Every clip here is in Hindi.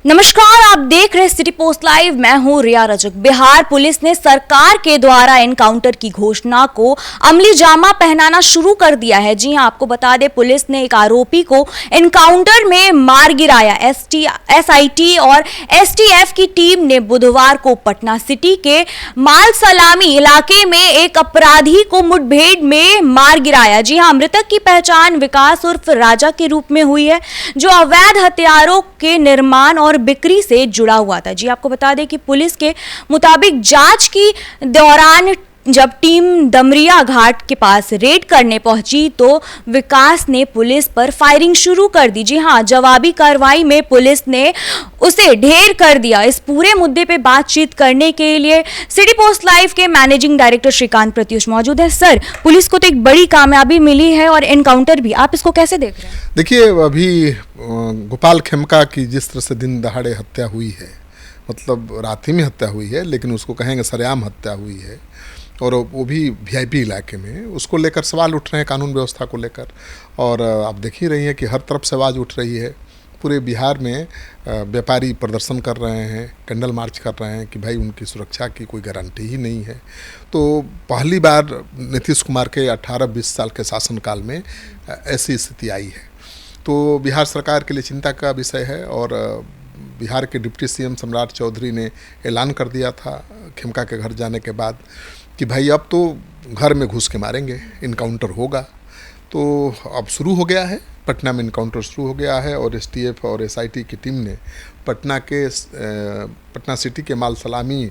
नमस्कार, आप देख रहे सिटी पोस्ट लाइव। मैं हूं रिया रजक। बिहार पुलिस ने सरकार के द्वारा एनकाउंटर की घोषणा को अमली जामा पहनाना शुरू कर दिया है। जी हां, आपको बता दें, पुलिस ने एक आरोपी को एनकाउंटर में मार गिराया। एसआईटी और एसटीएफ की टीम ने बुधवार को पटना सिटी के माल सलामी इलाके में एक अपराधी को मुठभेड़ में मार गिराया। जी हां, मृतक की पहचान विकास उर्फ राजा के रूप में हुई है, जो अवैध हथियारों के निर्माण और बिक्री से जुड़ा हुआ था। जी आपको बता दें कि पुलिस के मुताबिक जांच की दौरान जब टीम डमरिया घाट के पास रेड करने पहुंची तो विकास ने पुलिस पर फायरिंग शुरू कर दी। जी हां, जवाबी कार्रवाई में पुलिस ने उसे ढेर कर दिया। इस पूरे मुद्दे पे बातचीत करने के लिए सिटी पोस्ट लाइव के मैनेजिंग डायरेक्टर श्रीकांत प्रत्युष मौजूद है। सर, पुलिस को तो एक बड़ी कामयाबी मिली है और एनकाउंटर भी, आप इसको कैसे देख रहे हैं? देखिए, अभी गोपाल खेमका की जिस तरह से दिन दहाड़े हत्या हुई है, मतलब रात ही में हत्या हुई है, लेकिन उसको कहेंगे सरेआम हत्या हुई है, और वो भी वीआईपी इलाके में, उसको लेकर सवाल उठ रहे हैं कानून व्यवस्था को लेकर। और आप देख ही रही हैं कि हर तरफ से आवाज़ उठ रही है। पूरे बिहार में व्यापारी प्रदर्शन कर रहे हैं, कैंडल मार्च कर रहे हैं कि भाई उनकी सुरक्षा की कोई गारंटी ही नहीं है। तो पहली बार नीतीश कुमार के 18-20 साल के शासनकाल में ऐसी स्थिति आई है। तो बिहार सरकार के लिए चिंता का विषय है। और बिहार के डिप्टी सीएम सम्राट चौधरी ने ऐलान कर दिया था खेमका के घर जाने के बाद कि भाई अब तो घर में घुस के मारेंगे, इनकाउंटर होगा। तो अब शुरू हो गया है, पटना में इनकाउंटर शुरू हो गया है। और एसटीएफ और एसआईटी की टीम ने पटना सिटी के माल सलामी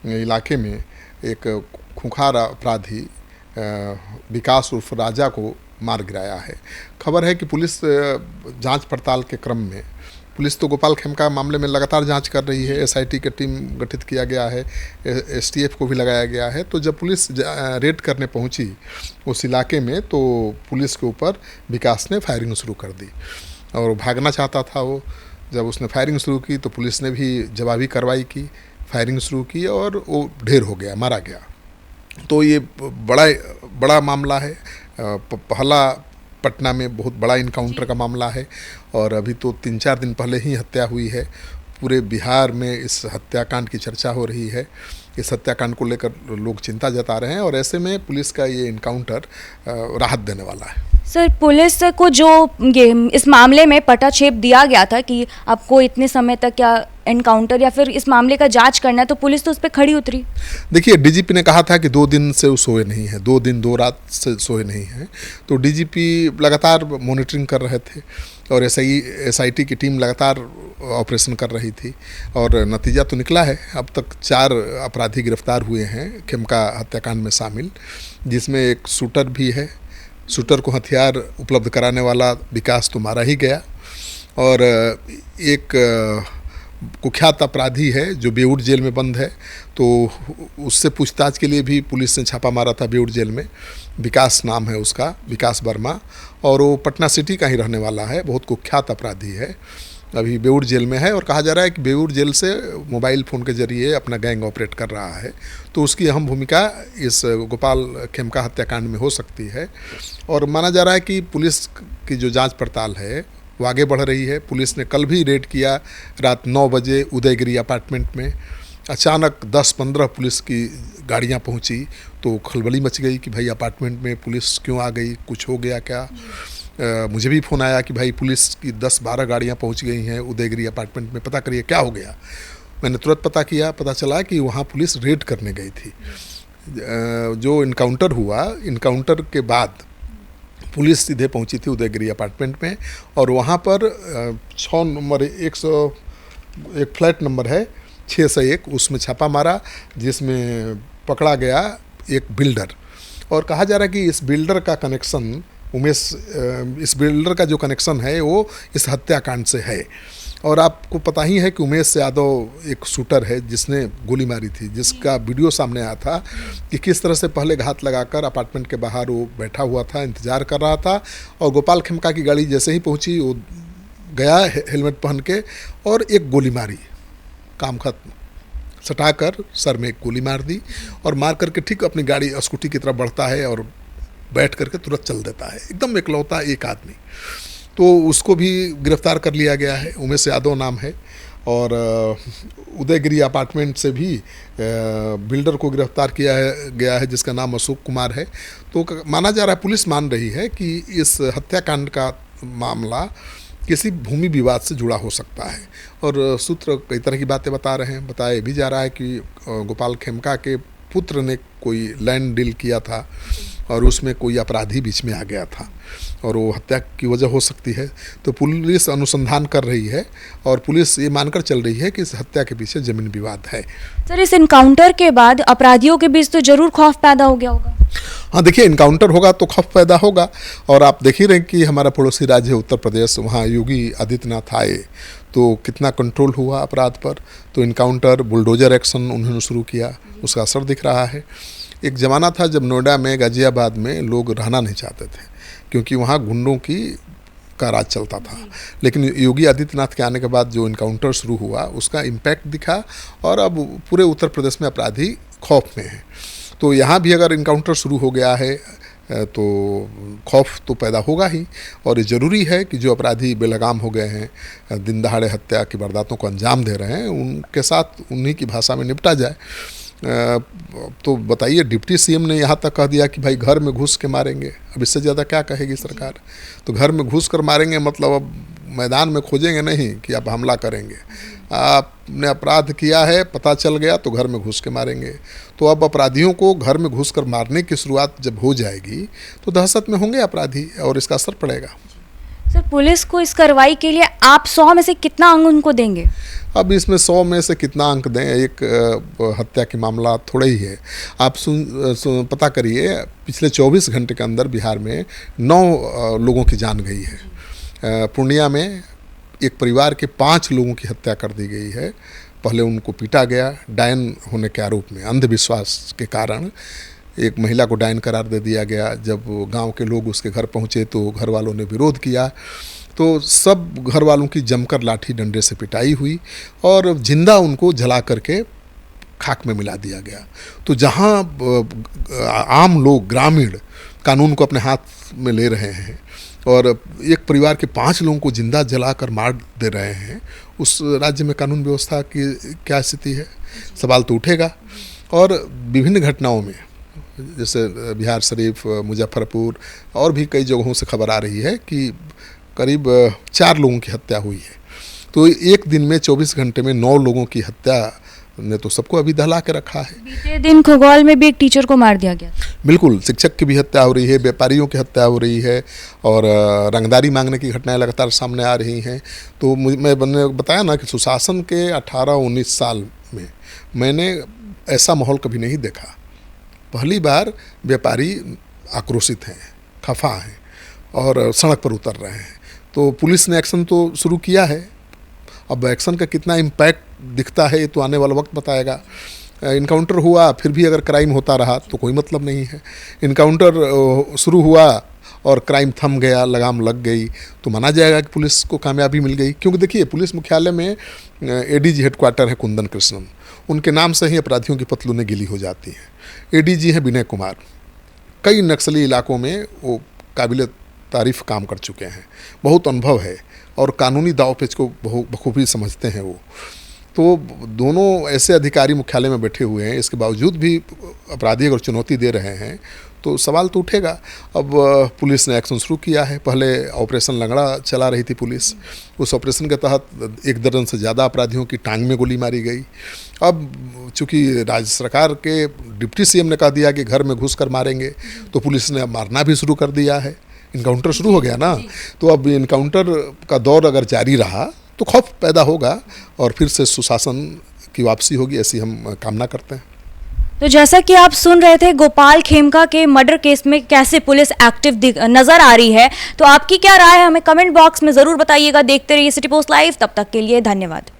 इलाके में एक खूंखार अपराधी विकास उर्फ राजा को मार गिराया है। खबर है कि पुलिस जांच पड़ताल के क्रम में, पुलिस तो गोपाल खेमका मामले में लगातार जांच कर रही है। एसआईटी की टीम गठित किया गया है, एसटीएफ को भी लगाया गया है। तो जब पुलिस रेड करने पहुंची उस इलाके में, तो पुलिस के ऊपर विकास ने फायरिंग शुरू कर दी और भागना चाहता था वो। जब उसने फायरिंग शुरू की तो पुलिस ने भी जवाबी कार्रवाई की, फायरिंग शुरू की और वो ढेर हो गया, मारा गया। तो ये बड़ा मामला है। पहला पटना में बहुत बड़ा इनकाउंटर का मामला है। और अभी तो 3-4 दिन पहले ही हत्या हुई है। पूरे बिहार में इस हत्याकांड की चर्चा हो रही है। इस हत्याकांड को लेकर लोग चिंता जता रहे हैं और ऐसे में पुलिस का ये इनकाउंटर राहत देने वाला है। सर, पुलिस को जो इस मामले में पटाक्षेप दिया गया था कि आपको इतने समय तक क्या एनकाउंटर या फिर इस मामले का जांच करना है, तो पुलिस तो उस पर खड़ी उतरी। देखिए, डीजीपी ने कहा था कि 2 दिन से वो सोए नहीं हैं, 2 दिन 2 रात से सोए नहीं हैं। तो डीजीपी लगातार मॉनिटरिंग कर रहे थे और एसआईटी की टीम लगातार ऑपरेशन कर रही थी। और नतीजा तो निकला है। अब तक 4 अपराधी गिरफ्तार हुए हैं खेमका हत्याकांड में शामिल, जिसमें एक शूटर भी है। शूटर को हथियार उपलब्ध कराने वाला विकास तो मारा ही गया। और एक कुख्यात अपराधी है जो बेऊर जेल में बंद है, तो उससे पूछताछ के लिए भी पुलिस ने छापा मारा था बेऊर जेल में। विकास नाम है उसका, विकास वर्मा, और वो पटना सिटी का ही रहने वाला है। बहुत कुख्यात अपराधी है, अभी बेऊर जेल में है। और कहा जा रहा है कि बेऊर जेल से मोबाइल फ़ोन के जरिए अपना गैंग ऑपरेट कर रहा है। तो उसकी अहम भूमिका इस गोपाल खेमका हत्याकांड में हो सकती है। और माना जा रहा है कि पुलिस की जो जांच पड़ताल है वो आगे बढ़ रही है। पुलिस ने कल भी रेड किया रात 9 बजे उदयगिरी अपार्टमेंट में। अचानक 10-15 पुलिस की गाड़ियां पहुंची तो खलबली मच गई कि भाई अपार्टमेंट में पुलिस क्यों आ गई, कुछ हो गया क्या। मुझे भी फ़ोन आया कि भाई पुलिस की 10-12 गाड़ियां पहुंच गई हैं उदयगिरी अपार्टमेंट में, पता करिए क्या हो गया। मैंने तुरंत पता किया, पता चला कि वहाँ पुलिस रेड करने गई थी। जो इनकाउंटर हुआ, इनकाउंटर के बाद पुलिस सीधे पहुंची थी उदयगिरी अपार्टमेंट में। और वहाँ पर 6 नंबर 101 फ्लैट नंबर है 601, उसमें छापा मारा, जिसमें पकड़ा गया एक बिल्डर। और कहा जा रहा है कि इस बिल्डर का कनेक्शन इस बिल्डर का जो कनेक्शन है वो इस हत्याकांड से है। और आपको पता ही है कि उमेश यादव एक शूटर है जिसने गोली मारी थी, जिसका वीडियो सामने आया था कि किस तरह से पहले घात लगाकर अपार्टमेंट के बाहर वो बैठा हुआ था, इंतज़ार कर रहा था। और गोपाल खेमका की गाड़ी जैसे ही पहुंची वो गया हेलमेट पहन के और एक गोली मारी, काम खत्म। सटाकर सर में एक गोली मार दी और मार करके ठीक अपनी गाड़ी स्कूटी की तरफ बढ़ता है और बैठ करके तुरंत चल देता है, एकदम इकलौता एक आदमी। तो उसको भी गिरफ्तार कर लिया गया है, उमेश यादव नाम है। और उदयगिरी अपार्टमेंट से भी बिल्डर को गिरफ्तार किया गया है जिसका नाम अशोक कुमार है। तो माना जा रहा है, पुलिस मान रही है कि इस हत्याकांड का मामला किसी भूमि विवाद से जुड़ा हो सकता है। और सूत्र कई तरह की बातें बता रहे हैं। बताया भी जा रहा है कि गोपाल खेमका के पुत्र ने कोई लैंड डील किया था और उसमें कोई अपराधी बीच में आ गया था और वो हत्या की वजह हो सकती है। तो पुलिस अनुसंधान कर रही है और पुलिस ये मानकर चल रही है कि इस हत्या के पीछे जमीन विवाद है। सर, इस इनकाउंटर के बाद अपराधियों के बीच तो जरूर खौफ पैदा हो गया होगा। हाँ, देखिए, इनकाउंटर होगा तो खौफ पैदा होगा। और आप देख ही रहे कि हमारा पड़ोसी राज्य उत्तर प्रदेश, वहाँ योगी आदित्यनाथ आए तो कितना कंट्रोल हुआ अपराध पर। तो इनकाउंटर, बुलडोजर एक्शन उन्होंने शुरू किया, उसका असर दिख रहा है। एक ज़माना था जब नोएडा में, गाज़ियाबाद में लोग रहना नहीं चाहते थे क्योंकि वहाँ गुंडों का राज चलता था। लेकिन योगी आदित्यनाथ के आने के बाद जो इनकाउंटर शुरू हुआ उसका इम्पैक्ट दिखा और अब पूरे उत्तर प्रदेश में अपराधी खौफ में हैं। तो यहाँ भी अगर इनकाउंटर शुरू हो गया है तो खौफ तो पैदा होगा ही। और ये ज़रूरी है कि जो अपराधी बेलगाम हो गए हैं, दिन दहाड़े हत्या की वारदातों को अंजाम दे रहे हैं, उनके साथ उन्हीं की भाषा में निपटा जाए। तो बताइए, डिप्टी सीएम ने यहाँ तक कह दिया कि भाई घर में घुस के मारेंगे। अब इससे ज़्यादा क्या कहेगी सरकार। तो घर में घुस कर मारेंगे मतलब अब मैदान में खोजेंगे नहीं कि आप हमला करेंगे। आपने अपराध किया है, पता चल गया तो घर में घुस के मारेंगे। तो अब अपराधियों को घर में घुस कर मारने की शुरुआत जब हो जाएगी तो दहशत में होंगे अपराधी और इसका असर पड़ेगा। सर, पुलिस को इस कार्रवाई के लिए आप 100 में से कितना अंक उनको देंगे? अब इसमें 100 में से कितना अंक दें, एक हत्या के मामला थोड़ा ही है। आप पता करिए, पिछले 24 घंटे के अंदर बिहार में 9 लोगों की जान गई है। पूर्णिया में एक परिवार के 5 लोगों की हत्या कर दी गई है। पहले उनको पीटा गया डायन होने के आरोप में, अंधविश्वास के कारण एक महिला को डायन करार दे दिया गया। जब गांव के लोग उसके घर पहुंचे तो घर वालों ने विरोध किया, तो सब घर वालों की जमकर लाठी डंडे से पिटाई हुई और जिंदा उनको जला करके खाक में मिला दिया गया। तो जहां आम लोग, ग्रामीण, कानून को अपने हाथ में ले रहे हैं और एक परिवार के 5 लोगों को जिंदा जलाकर मार दे रहे हैं, उस राज्य में कानून व्यवस्था की क्या स्थिति है, सवाल तो उठेगा। और विभिन्न घटनाओं में, जैसे बिहार शरीफ, मुजफ्फरपुर और भी कई जगहों से खबर आ रही है कि करीब 4 लोगों की हत्या हुई है। तो एक दिन में 24 घंटे में 9 लोगों की हत्या ने तो सबको अभी दहला के रखा है। बीते दिन खगोल में भी एक टीचर को मार दिया गया। बिल्कुल, शिक्षक की भी हत्या हो रही है, व्यापारियों की हत्या हो रही है और रंगदारी मांगने की घटनाएं लगातार सामने आ रही हैं। तो मैंने बताया ना कि सुशासन के 18-19 साल में मैंने ऐसा माहौल कभी नहीं देखा। पहली बार व्यापारी आक्रोशित हैं, खफा हैं और सड़क पर उतर रहे हैं। तो पुलिस ने एक्शन तो शुरू किया है। अब एक्शन का कितना इम्पैक्ट दिखता है ये तो आने वाला वक्त बताएगा। इनकाउंटर हुआ फिर भी अगर क्राइम होता रहा तो कोई मतलब नहीं है। इनकाउंटर शुरू हुआ और क्राइम थम गया, लगाम लग गई तो माना जाएगा कि पुलिस को कामयाबी मिल गई। क्योंकि देखिए, पुलिस मुख्यालय में एडीजी हेडक्वार्टर है कुंदन कृष्णन, उनके नाम से ही अपराधियों की पतलूनें गिली हो जाती हैं। एडीजी है विनय कुमार, कई नक्सली इलाकों में वो काबिल तारीफ काम कर चुके हैं, बहुत अनुभव है और कानूनी दांव-पेच को बखूबी समझते हैं वो। तो दोनों ऐसे अधिकारी मुख्यालय में बैठे हुए हैं, इसके बावजूद भी अपराधी अगर चुनौती दे रहे हैं तो सवाल तो उठेगा। अब पुलिस ने एक्शन शुरू किया है। पहले ऑपरेशन लंगड़ा चला रही थी पुलिस, उस ऑपरेशन के तहत 1 दर्जन से ज़्यादा अपराधियों की टांग में गोली मारी गई। अब चूँकि राज्य सरकार के डिप्टी सीएम ने कह दिया कि घर में घुस कर मारेंगे, तो पुलिस ने अब मारना भी शुरू कर दिया है। इनकाउंटर शुरू हो गया ना, तो अब इनकाउंटर का दौर अगर जारी रहा तो खौफ पैदा होगा और फिर से सुशासन की वापसी होगी, ऐसी हम कामना करते हैं। तो जैसा कि आप सुन रहे थे, गोपाल खेमका के मर्डर केस में कैसे पुलिस एक्टिव नजर आ रही है, तो आपकी क्या राय है हमें कमेंट बॉक्स में ज़रूर बताइएगा। देखते रहिए सिटी पोस्ट लाइव, तब तक के लिए धन्यवाद।